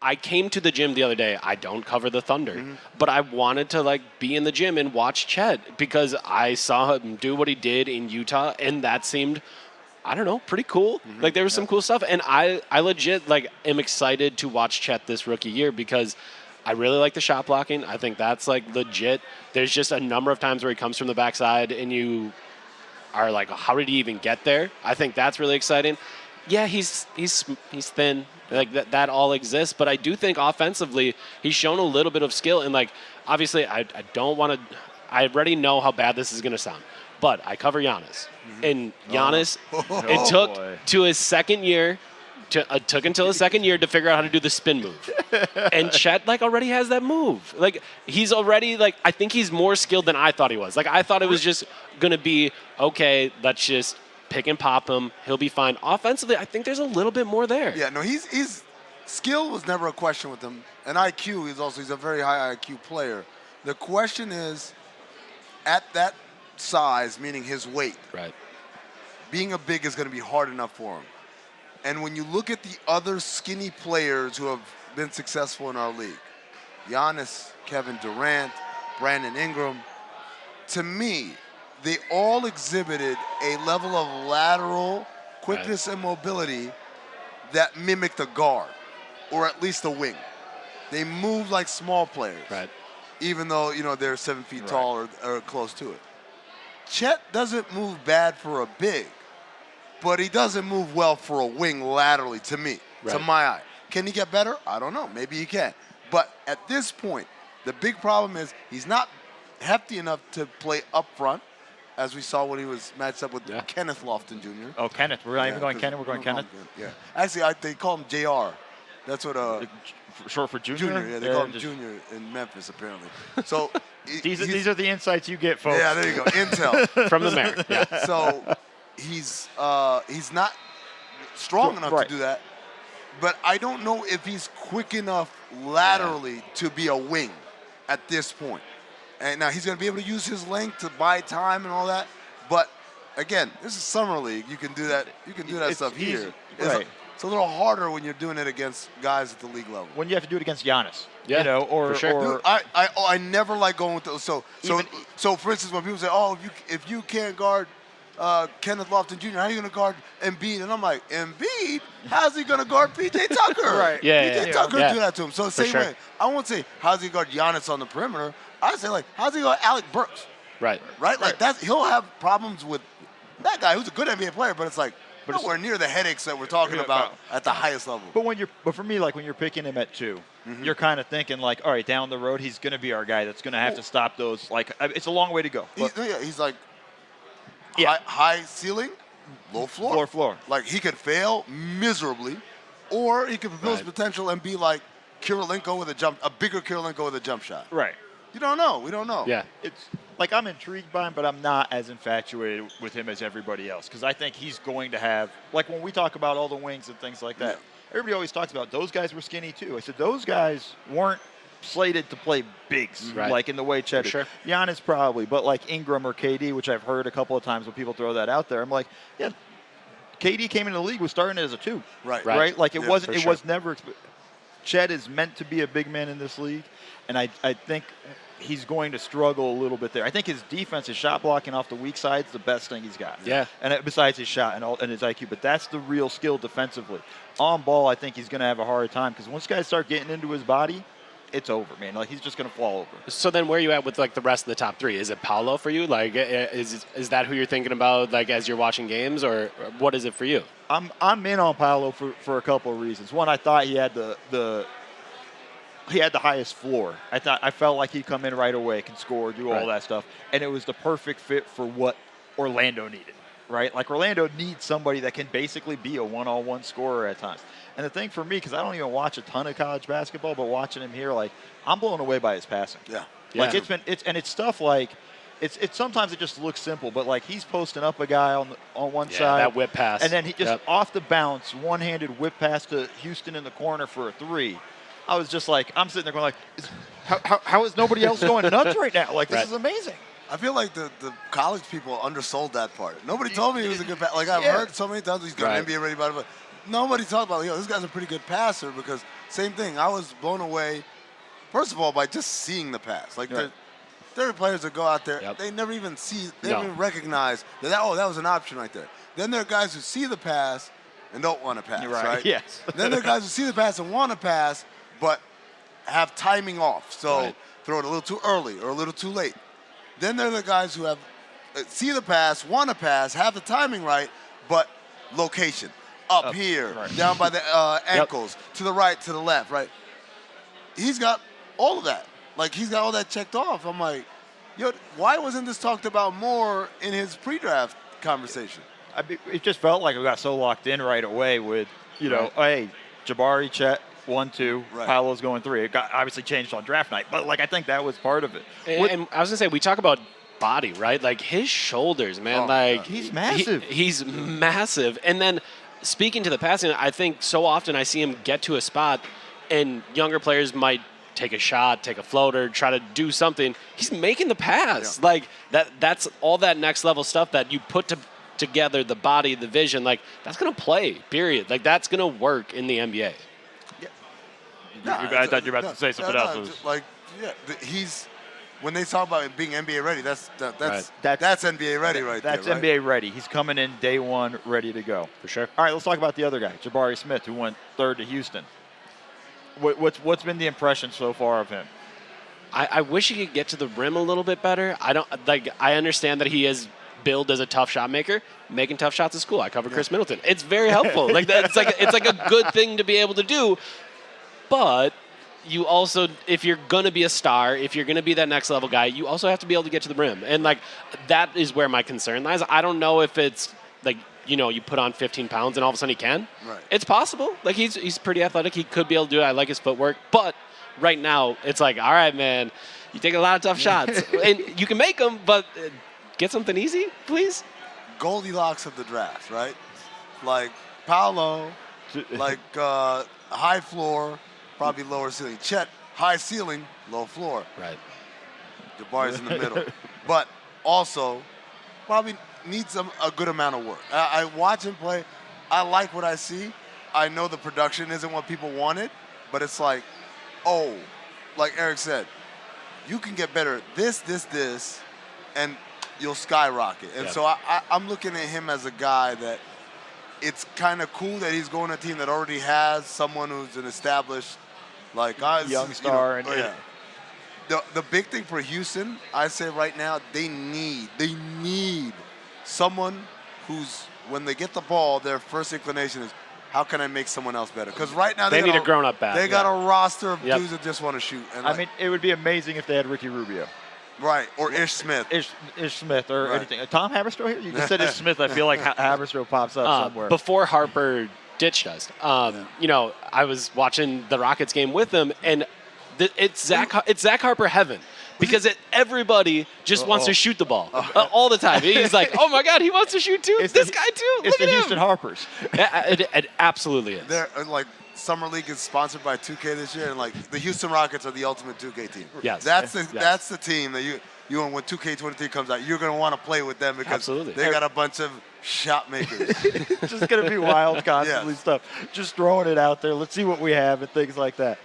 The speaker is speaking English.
I came to the gym the other day. I don't cover the Thunder, but I wanted to like be in the gym and watch Chet because I saw him do what he did in Utah, and that seemed, I don't know, pretty cool. Like there was some cool stuff, and I legit like am excited to watch Chet this rookie year because I really like the shot blocking. I think that's like legit. There's just a number of times where he comes from the backside, and you are like, how did he even get there? I think that's really exciting. Yeah, he's thin. Like that all exists, but I do think offensively he's shown a little bit of skill. And like obviously, I don't want to. I already know how bad this is going to sound, but I cover Giannis, and Giannis. It took to his second year. Took until his second year to figure out how to do the spin move, and Chet like already has that move. Like he's already like I think he's more skilled than I thought he was. Like I thought it was just going to be okay. Let's just pick and pop him. He'll be fine. Offensively, I think there's a little bit more there. Yeah, no, he's skill was never a question with him. And IQ, he's a very high IQ player. The question is, at that size, meaning his weight, right? Being a big is going to be hard enough for him. And when you look at the other skinny players who have been successful in our league, Giannis, Kevin Durant, Brandon Ingram, to me, they all exhibited a level of lateral quickness and mobility that mimicked a guard, or at least a wing. They move like small players, even though they're 7 feet tall or close to it. Chet doesn't move bad for a big, but he doesn't move well for a wing laterally, to me, to my eye. Can he get better? I don't know. Maybe he can. But at this point, the big problem is he's not hefty enough to play up front, as we saw when he was matched up with Kenneth Lofton Jr. Oh, Kenneth. We're not even going Kenneth. We're going Kenneth. Yeah. Actually, they call him JR. That's what short for Junior. Junior. Yeah, they call him Junior in Memphis apparently. So these are the insights you get, folks. Yeah, there you go. Intel from the mayor. Yeah. So he's not strong enough to do that, but I don't know if he's quick enough laterally to be a wing at this point. And now he's going to be able to use his length to buy time and all that. But again, this is summer league. You can do that. You can do that stuff here. It's a little harder when you're doing it against guys at the league level. When you have to do it against Giannis, for sure. Dude, I never like going with those. So for instance, when people say, "Oh, if you can't guard Kenneth Lofton Jr., how are you going to guard Embiid?" And I'm like, Embiid? How's he going to guard PJ Tucker? PJ Tucker do that to him. So same way. I won't say how's he guard Giannis on the perimeter. I say like how's he guard Alec Burks? Right. Like that's he'll have problems with that guy who's a good NBA player, but it's like. But nowhere near the headaches that we're talking about at the highest level. But for me, like when you're picking him at 2, you're kind of thinking like, all right, down the road he's going to be our guy that's going to have to stop those. Like it's a long way to go. He's like high ceiling, low floor. Floor. Like he could fail miserably, or he could fulfill his potential and be like Kirilenko with a bigger Kirilenko with a jump shot. Right. You don't know. We don't know. Yeah. It's like I'm intrigued by him, but I'm not as infatuated with him as everybody else because I think he's going to have, like when we talk about all the wings and things like that, everybody always talks about those guys were skinny too. I said those guys weren't slated to play bigs like in the way Chet is. Sure. Giannis probably, but like Ingram or KD, which I've heard a couple of times when people throw that out there, I'm like, yeah, KD came into the league was starting as a 2. Right? Like it wasn't. It was never. Chet is meant to be a big man in this league, and I think he's going to struggle a little bit there. I think his defense, his shot blocking off the weak side is the best thing he's got. Yeah. And besides his shot and his IQ, but that's the real skill defensively. On ball, I think he's going to have a hard time because once guys start getting into his body, it's over, man. Like he's just going to fall over. So then, where are you at with like the rest of the top 3? Is it Paolo for you? Like, is that who you're thinking about, like as you're watching games, or what is it for you? I'm in on Paolo for a couple of reasons. One, I thought he had he had the highest floor. I felt like he'd come in right away, can score, do all that stuff, and it was the perfect fit for what Orlando needed, right? Like Orlando needs somebody that can basically be a one-on-one scorer at times. And the thing for me, because I don't even watch a ton of college basketball, but watching him here, like I'm blown away by his passing. Like it's stuff like it's sometimes it just looks simple, but like he's posting up a guy on one side, that whip pass, and then he just off the bounce, one-handed whip pass to Houston in the corner for a 3. I was just like, I'm sitting there going like, how is nobody else going nuts right now? Like, this is amazing. I feel like the college people undersold that part. Nobody told me he was a good passer. Like, I've heard so many times he's got an NBA ready, but nobody talked about, this guy's a pretty good passer because same thing. I was blown away, first of all, by just seeing the pass. Like, Right. there are players that go out there, Yep. they never even see, they No. never even recognize that, oh, that was an option right there. Then there are guys who see the pass and don't want to pass, right? Yes. Then there are guys who see the pass and want to pass, but have timing off. So Right. throw it a little too early or a little too late. Then there are the guys who have see the pass, want to pass, have the timing right, but location. Up here, right. down by the ankles, to the right, to the left, right? He's got all of that. Like, he's got all that checked off. I'm like, yo, why wasn't this talked about more in his pre-draft conversation? It just felt like we got so locked in right away with, you know, hey, Jabari, Chet, 1, 2, Right. Paolo's going 3. It got obviously changed on draft night, but like I think that was part of it. And I was gonna say, we talk about body, right? Like his shoulders, man. Oh, like God. He's massive. He's massive. And then speaking to the passing, I think so often I see him get to a spot, and younger players might take a shot, take a floater, try to do something. He's making the pass. Yeah. Like that's all that next level stuff that you put together, the body, the vision. Like that's gonna play. Period. Like that's gonna work in the NBA. I thought you were about to say something else. He's when they talk about being NBA ready, that's Right. that's NBA ready right That's there. Right? NBA ready. He's coming in day one, ready to go. For sure. All right, let's talk about the other guy, Jabari Smith, who went 3rd to Houston. What's been the impression so far of him? I wish he could get to the rim a little bit better. I understand that he is billed as a tough shot maker. Making tough shots is cool. I cover Chris Middleton. It's very helpful. Like that, it's like a good thing to be able to do. But you also, if you're gonna be a star, if you're gonna be that next level guy, you also have to be able to get to the rim. And like that is where my concern lies. I don't know if it's like, you know, you put on 15 pounds and all of a sudden he can. Right. It's possible. Like he's pretty athletic. He could be able to do it. I like his footwork. But right now, it's like, all right, man, you take a lot of tough shots. And you can make them, but get something easy, please. Goldilocks of the draft, right? Like Paolo, like high floor, probably lower ceiling. Chet, high ceiling, low floor. Right. Jabari's in the middle. But also, probably needs a good amount of work. I watch him play. I like what I see. I know the production isn't what people wanted, but it's like, oh, like Eric said, you can get better at this, and you'll skyrocket. And Yeah. so I'm looking at him as a guy that it's kind of cool that he's going to a team that already has someone who's an established, like, young star. The big thing for Houston, I say right now, they need someone who's, when they get the ball, their first inclination is, how can I make someone else better? Because right now They need a grown-up back. They got a roster of Yep. dudes that just want to shoot. And I mean, it would be amazing if they had Ricky Rubio, right, or Ish Smith. Ish Smith, or Right. anything. Tom Haberstroh here? You just said Ish Smith. I feel like Haberstroh pops up somewhere. Before Harper ditched us, you know, I was watching the Rockets game with him, and it's Zach Harper heaven. Because everybody just wants to shoot the ball all the time. He's like, oh my God, he wants to shoot too. It's This the- guy too. It's Look the at Houston him. Harpers. It absolutely is. They're like Summer League is sponsored by 2K this year, and like the Houston Rockets are the ultimate 2K team. Yes. That's Yes. the team that you when 2K23 comes out, you're gonna want to play with them because Absolutely. they got a bunch of shot makers. Just going to be wild, constantly Yes. stuff. Just throwing it out there. Let's see what we have and things like that.